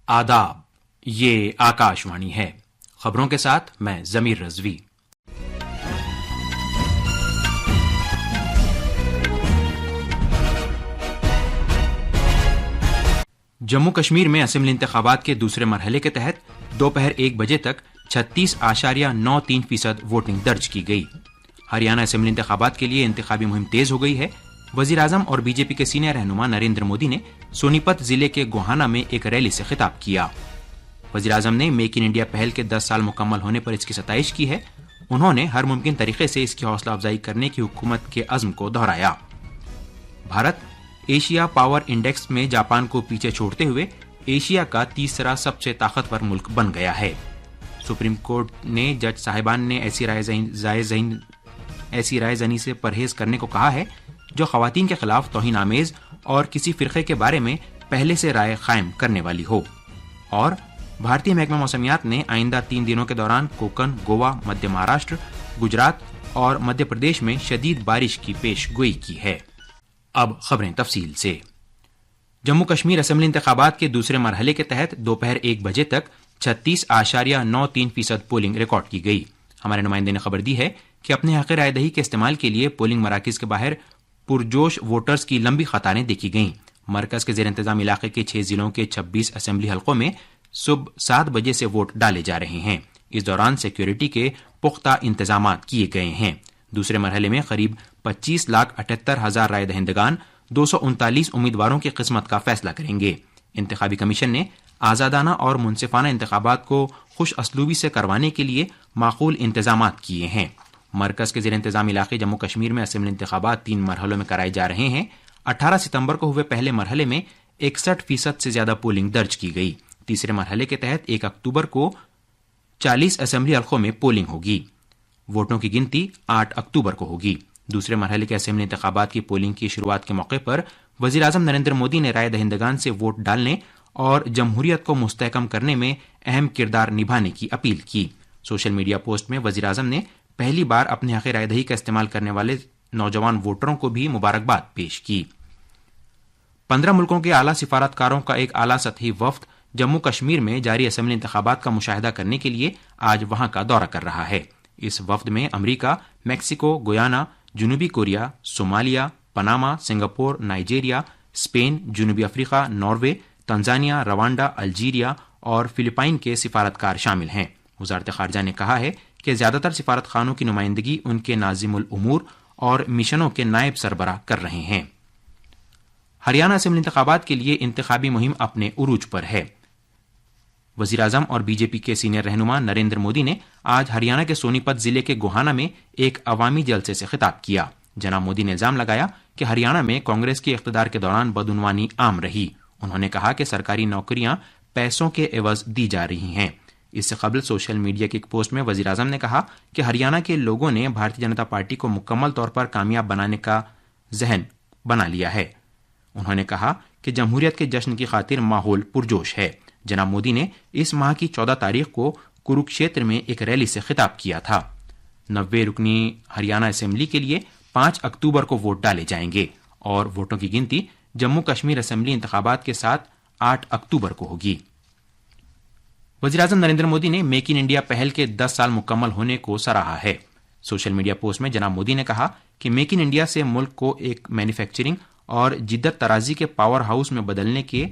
آداب، یہ آکاشوانی ہے۔ خبروں کے ساتھ میں ضمیر رضوی۔ جموں کشمیر میں اسمبلی انتخابات کے دوسرے مرحلے کے تحت دوپہر 1 بجے تک 36.93% ووٹنگ درج کی گئی۔ ہریانہ اسمبلی انتخابات کے لیے انتخابی مہم تیز ہو گئی ہے۔ وزیر اعظم اور بی جے پی کے سینئر رہنما نریندر مودی نے سونی پت ضلع کے گوہانا میں ایک ریلی سے خطاب کیا۔ وزیر اعظم نے میک ان انڈیا پہل کے 10 سال مکمل ہونے پر اس کی ستائش کی ہے۔ انہوں نے ہر ممکن طریقے سے اس کی حوصلہ افزائی کرنے کی حکومت کے عزم کو دہرایا۔ بھارت ایشیا پاور انڈیکس میں جاپان کو پیچھے چھوڑتے ہوئے ایشیا کا تیسرا سب سے طاقتور ملک بن گیا ہے۔ سپریم کورٹ نے جج صاحبان نے ایسی رائے زنی سے پرہیز کرنے کو کہا ہے جو خواتین کے خلاف توہین آمیز اور کسی فرقے کے بارے میں پہلے سے رائے قائم کرنے والی ہو۔ اور بھارتی محکمہ موسمیات نے آئندہ 3 دنوں کے دوران کوکن، گوا، مدھیہ مہاراشٹر، گجرات اور مدھیہ پردیش میں شدید بارش کی پیش گوئی کی ہے۔ اب خبریں تفصیل سے۔ جموں کشمیر اسمبلی انتخابات کے دوسرے مرحلے کے تحت دوپہر 1 بجے تک 36.93% پولنگ ریکارڈ کی گئی۔ ہمارے نمائندے نے خبر دی ہے کہ اپنے حق رائے دہی کے استعمال کے لیے پولنگ مراکز کے باہر پرجوش ووٹرز کی لمبی قطاریں دیکھی گئیں۔ مرکز کے زیر انتظام علاقے کے 6 ضلعوں کے 26 اسمبلی حلقوں میں صبح 7 بجے سے ووٹ ڈالے جا رہے ہیں۔ اس دوران سیکیورٹی کے پختہ انتظامات کیے گئے ہیں۔ دوسرے مرحلے میں قریب 25,78,000 رائے دہندگان 239 امیدواروں کی قسمت کا فیصلہ کریں گے۔ انتخابی کمیشن نے آزادانہ اور منصفانہ انتخابات کو خوش اسلوبی سے کروانے کے لیے معقول انتظامات کیے ہیں۔ مرکز کے زیر انتظام علاقے جموں کشمیر میں اسمبلی انتخابات 3 مرحلوں میں کرائے جا رہے ہیں۔ 18 ستمبر کو ہوئے پہلے مرحلے میں 61% سے زیادہ پولنگ درج کی گئی۔ تیسرے مرحلے کے تحت 1 اکتوبر کو 40 اسمبلی حلقوں میں پولنگ ہوگی۔ ووٹوں کی گنتی 8 اکتوبر کو ہوگی۔ دوسرے مرحلے کے اسمبلی انتخابات کی پولنگ کی شروعات کے موقع پر وزیر اعظم نریندر مودی نے رائے دہندگان سے ووٹ ڈالنے اور جمہوریت کو مستحکم کرنے میں اہم کردار نبھانے کی اپیل کی۔ سوشل میڈیا پوسٹ میں وزیر اعظم نے پہلی بار اپنے حق رائے دہی کا استعمال کرنے والے نوجوان ووٹروں کو بھی مبارکباد پیش کی۔ 15 ملکوں کے اعلیٰ سفارتکاروں کا ایک اعلیٰ سطحی وفد جموں کشمیر میں جاری اسمبلی انتخابات کا مشاہدہ کرنے کے لیے آج وہاں کا دورہ کر رہا ہے۔ اس وفد میں امریکہ، میکسیکو، گیانا، جنوبی Korea, Somalia, Panama, Singapore, Nigeria, Spain, جنوبی Africa, Norway, Tanzania, Rwanda, Algeria اور فلپائن کے سفارتکار شامل ہیں۔ وزارت خارجہ نے کہا ہے کہ زیادہ تر سفارت خانوں کی نمائندگی ان کے ناظم الامور اور مشنوں کے نائب سربراہ کر رہے ہیں۔ ہریانہ اسمبلی انتخابات کے لیے انتخابی مہم اپنے عروج پر ہے۔ وزیر اعظم اور بی جے پی کے سینئر رہنما نریندر مودی نے آج ہریانہ کے سونی پت ضلع کے گوہانا میں ایک عوامی جلسے سے خطاب کیا۔ جناب مودی نے الزام لگایا کہ ہریانہ میں کانگریس کے اقتدار کے دوران بدعنوانی عام رہی۔ انہوں نے کہا کہ سرکاری نوکریاں پیسوں کے عوض دی جا رہی ہیں۔ اس سے قبل سوشل میڈیا کی ایک پوسٹ میں وزیر اعظم نے کہا کہ ہریانہ کے لوگوں نے بھارتیہ جنتا پارٹی کو مکمل طور پر کامیاب بنانے کا ذہن بنا لیا ہے۔ انہوں نے کہا کہ جمہوریت کے جشن کی خاطر ماحول پرجوش ہے۔ جناب مودی نے اس ماہ کی 14 تاریخ کو کروکشیتر میں ایک ریلی سے خطاب کیا تھا۔ 90 رکنی ہریانہ اسمبلی کے لیے 5 اکتوبر کو ووٹ ڈالے جائیں گے اور ووٹوں کی گنتی جموں کشمیر اسمبلی انتخابات کے ساتھ 8 اکتوبر کو ہوگی۔ وزیر اعظم نریندر مودی نے میک ان انڈیا پہل کے 10 سال مکمل ہونے کو سراہا ہے۔ سوشل میڈیا پوسٹ میں جناب مودی نے کہا کہ میک ان انڈیا سے ملک کو ایک مینوفیکچرنگ اور جدت ترازی کے پاور ہاؤس میں بدلنے کے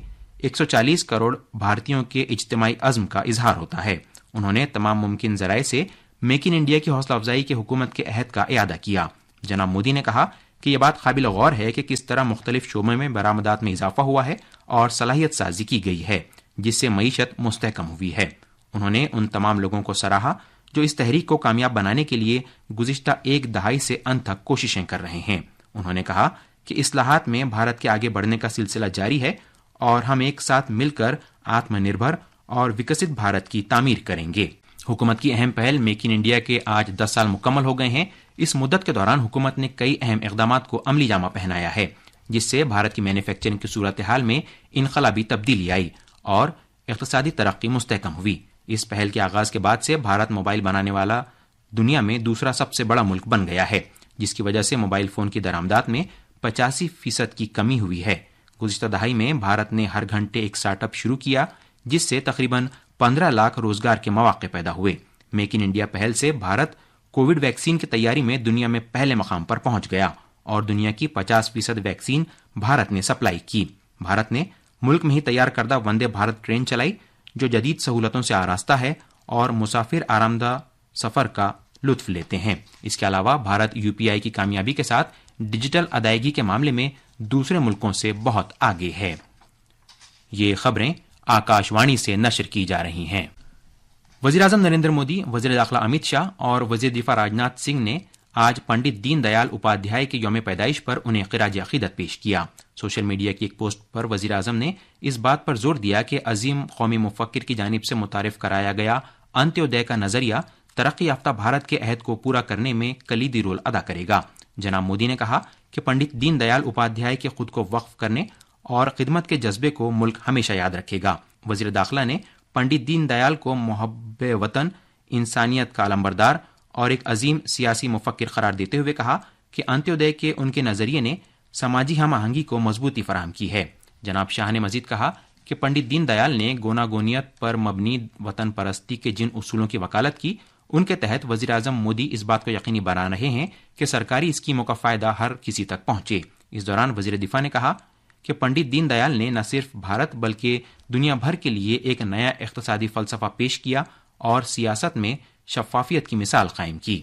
140 کروڑ بھارتیوں کے اجتماعی عزم کا اظہار ہوتا ہے۔ انہوں نے تمام ممکن ذرائع سے میک ان انڈیا کی حوصلہ افزائی کی حکومت کے عہد کا اعادہ کیا۔ جناب مودی نے کہا کہ یہ بات قابل غور ہے کہ کس طرح مختلف شعبوں میں برآمدات میں اضافہ ہوا ہے اور صلاحیت سازی کی گئی ہے، جس سے معیشت مستحکم ہوئی ہے۔ انہوں نے ان تمام لوگوں کو سراہا جو اس تحریک کو کامیاب بنانے کے لیے گزشتہ 1 دہائی سے انتھک کوششیں کر رہے ہیں۔ انہوں نے کہا کہ اصلاحات میں بھارت کے آگے بڑھنے کا سلسلہ جاری ہے اور ہم ایک ساتھ مل کر آتم نربھر اور وکست بھارت کی تعمیر کریں گے۔ حکومت کی اہم پہل میک ان انڈیا کے آج 10 سال مکمل ہو گئے ہیں۔ اس مدت کے دوران حکومت نے کئی اہم اقدامات کو عملی جامہ پہنایا ہے، جس سے بھارت کی مینوفیکچرنگ کی صورتحال میں انقلابی تبدیلی آئی اور اقتصادی ترقی مستحکم ہوئی۔ اس پہل کے آغاز کے بعد سے بھارت موبائل بنانے والا دنیا میں دوسرا سب سے بڑا ملک بن گیا ہے، جس کی وجہ سے موبائل فون کی درآمدات میں 85% کی کمی ہوئی ہے۔ گزشتہ دہائی میں بھارت نے ہر گھنٹے ایک اسٹارٹ اپ شروع کیا جس سے تقریباً 15 لاکھ روزگار کے مواقع پیدا ہوئے۔ میک ان انڈیا پہل سے بھارت کووڈ ویکسین کی تیاری میں دنیا میں پہلے مقام پر پہنچ گیا اور دنیا کی 50% ویکسین بھارت نے سپلائی کی۔ بھارت نے ملک میں ہی تیار کردہ وندے بھارت ٹرین چلائی جو جدید سہولتوں سے آراستہ ہے اور مسافر آرامدہ سفر کا لطف لیتے ہیں۔ اس کے علاوہ بھارت UPI کی کامیابی کے ساتھ ڈیجیٹل ادائیگی کے معاملے میں دوسرے ملکوں سے بہت آگے ہے۔ یہ خبریں آکاشوانی سے نشر کی جا رہی ہیں۔ وزیراعظم نریندر مودی، وزیر داخلہ امت شاہ اور وزیر دفاع راجناتھ سنگھ نے آج پنڈت دین دیال اپادھیائے کے یوم پیدائش پر انہیں خراج عقیدت پیش کیا۔ سوشل میڈیا کی ایک پوسٹ پر وزیر اعظم نے اس بات پر زور دیا کہ عظیم قومی مفکر کی جانب سے متعارف کرایا گیا انتیودے کا نظریہ ترقی یافتہ بھارت کے عہد کو پورا کرنے میں کلیدی رول ادا کرے گا۔ جناب مودی نے کہا کہ پنڈت دین دیال اپادھیائے کے خود کو وقف کرنے اور خدمت کے جذبے کو ملک ہمیشہ یاد رکھے گا۔ وزیر داخلہ نے پنڈت دین دیال کو محب وطن، انسانیت کا علمبردار اور ایک عظیم سیاسی مفکر قرار دیتے ہوئے کہا کہ انتیودے کے ان کے نظریے نے سماجی ہم آہنگی کو مضبوطی فراہم کی ہے۔ جناب شاہ نے مزید کہا کہ پنڈت دین دیال نے گوناگونیت پر مبنی وطن پرستی کے جن اصولوں کی وکالت کی، ان کے تحت وزیر اعظم مودی اس بات کو یقینی بنا رہے ہیں کہ سرکاری اسکیموں کا فائدہ ہر کسی تک پہنچے۔ اس دوران وزیر دفاع نے کہا کہ پنڈت دین دیال نے نہ صرف بھارت بلکہ دنیا بھر کے لیے ایک نیا اقتصادی فلسفہ پیش کیا اور سیاست میں شفافیت کی مثال قائم کی۔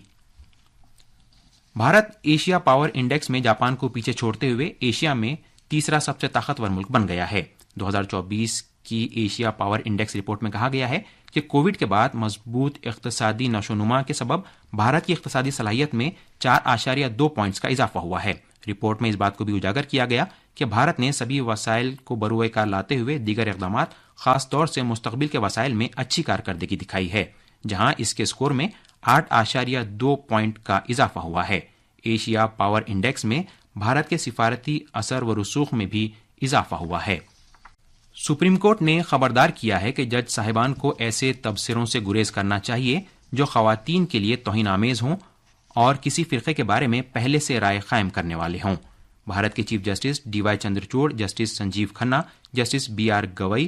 بھارت ایشیا پاور انڈیکس میں جاپان کو پیچھے چھوڑتے ہوئے ایشیا میں تیسرا سب سے طاقتور ملک بن گیا ہے۔ 2024 کی ایشیا پاور انڈیکس رپورٹ میں کہا گیا ہے کہ کووڈ کے بعد مضبوط اقتصادی نشوونما کے سبب بھارت کی اقتصادی صلاحیت میں 4.2 پوائنٹس کا اضافہ ہوا ہے۔ رپورٹ میں اس بات کو بھی اجاگر کیا گیا کہ بھارت نے سبھی وسائل کو بروئے کار لاتے ہوئے دیگر اقدامات، خاص طور سے مستقبل کے وسائل میں اچھی کارکردگی دکھائی ہے، جہاں اس کے اسکور میں 8.2 پوائنٹ کا اضافہ ہوا ہے۔ ایشیا پاور انڈیکس میں بھارت کے سفارتی اثر و رسوخ میں بھی اضافہ ہوا ہے۔ سپریم کورٹ نے خبردار کیا ہے کہ جج صاحبان کو ایسے تبصروں سے گریز کرنا چاہیے جو خواتین کے لیے توہین آمیز ہوں اور کسی فرقے کے بارے میں پہلے سے رائے قائم کرنے والے ہوں۔ بھارت کے chief justice DY Chandrachud, justice Sanjiv Khanna, justice BR Gavai,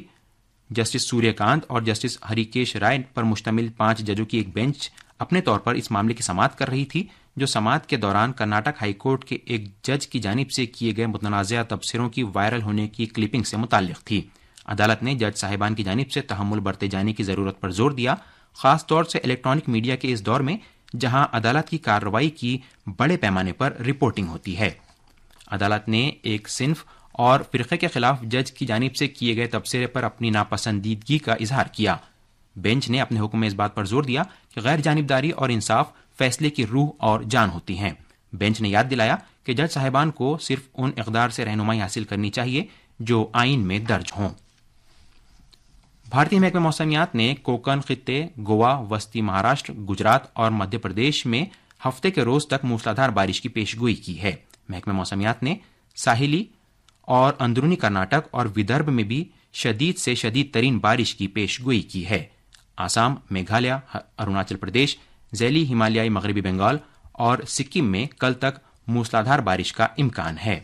justice Surya Kant اور جسٹس ہریکیش رائے پر مشتمل 5 ججوں کی ایک بینچ اپنے طور پر اس معاملے کی سماعت کر رہی تھی، جو سماعت کے دوران کرناٹک ہائی کورٹ کے ایک جج کی جانب سے کیے گئے متنازعہ تبصروں کی وائرل ہونے کی کلپنگ سے متعلق تھی۔ عدالت نے جج صاحبان کی جانب سے تحمل برتے جانے کی ضرورت پر زور دیا، خاص طور سے الیکٹرانک میڈیا کے اس دور میں جہاں عدالت کی کارروائی کی بڑے پیمانے پر رپورٹنگ ہوتی ہے۔ عدالت نے ایک صنف اور فرقے کے خلاف جج کی جانب سے کیے گئے تبصرے پر اپنی ناپسندیدگی کا اظہار کیا۔ بینچ نے اپنے حکم میں اس بات پر زور دیا کہ غیر جانبداری اور انصاف فیصلے کی روح اور جان ہوتی ہیں۔ بینچ نے یاد دلایا کہ جج صاحبان کو صرف ان اقدار سے رہنمائی حاصل کرنی چاہیے جو آئین میں درج ہوں۔ بھارتی محکمہ موسمیات نے کوکن خطے، گوا، وسطی مہاراشٹر، گجرات اور مدھیہ پردیش میں ہفتے کے روز تک موسلادھار بارش کی پیش گوئی کی ہے۔ محکمہ موسمیات نے ساحلی اور اندرونی کرناٹک اور ودربھ میں بھی شدید سے شدید ترین بارش کی پیش گوئی کی ہے۔ آسام، میگھالیہ، اروناچل پردیش، ذیلی ہمالیائی مغربی بنگال اور سکم میں کل تک موسلادھار بارش کا امکان ہے۔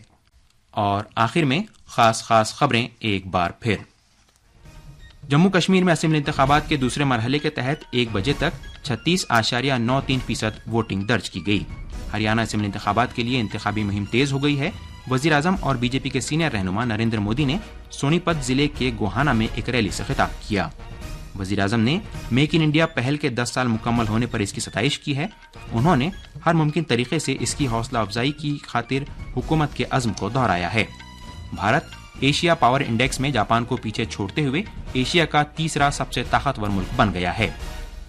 اور آخر میں خاص خبریں ایک بار پھر۔ جموں کشمیر میں اسمبلی انتخابات کے دوسرے مرحلے کے تحت 1 بجے تک 36.93% ووٹنگ درج کی گئی۔ ہریانہ اسمبلی انتخابات کے لیے انتخابی مہم تیز ہو گئی ہے۔ وزیر اعظم اور BJP کے سینئر رہنما نریندر مودی نے سونی پت ضلع کے گوہانا میں ایک ریلی سے خطاب کیا۔ وزیر اعظم نے میک ان انڈیا پہل کے 10 سال مکمل ہونے پر اس کی ستائش کی ہے۔ انہوں نے ہر ممکن طریقے سے اس کی حوصلہ افزائی کی خاطر حکومت کے عزم کو دہرایا ہے۔ بھارت ایشیا پاور انڈیکس میں جاپان کو پیچھے چھوڑتے ہوئے ایشیا کا تیسرا سب سے طاقتور ملک بن گیا ہے۔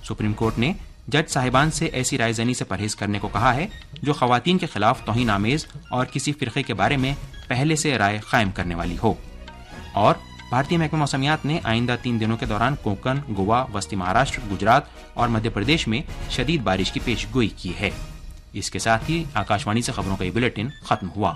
سپریم کورٹ نے جج صاحبان سے ایسی رائے زنی سے پرہیز کرنے کو کہا ہے جو خواتین کے خلاف توہین آمیز اور کسی فرقے کے بارے میں پہلے سے رائے قائم کرنے والی ہو۔ اور بھارتی محکمہ موسمیات نے آئندہ 3 دنوں کے دوران کوکن، گوا، وسطی مہاراشٹر، گجرات اور مدھیہ پردیش میں شدید بارش کی پیش گوئی کی ہے۔ اس کے ساتھ ہی آکاشوانی سے خبروں کا یہ بلیٹن ختم ہوا۔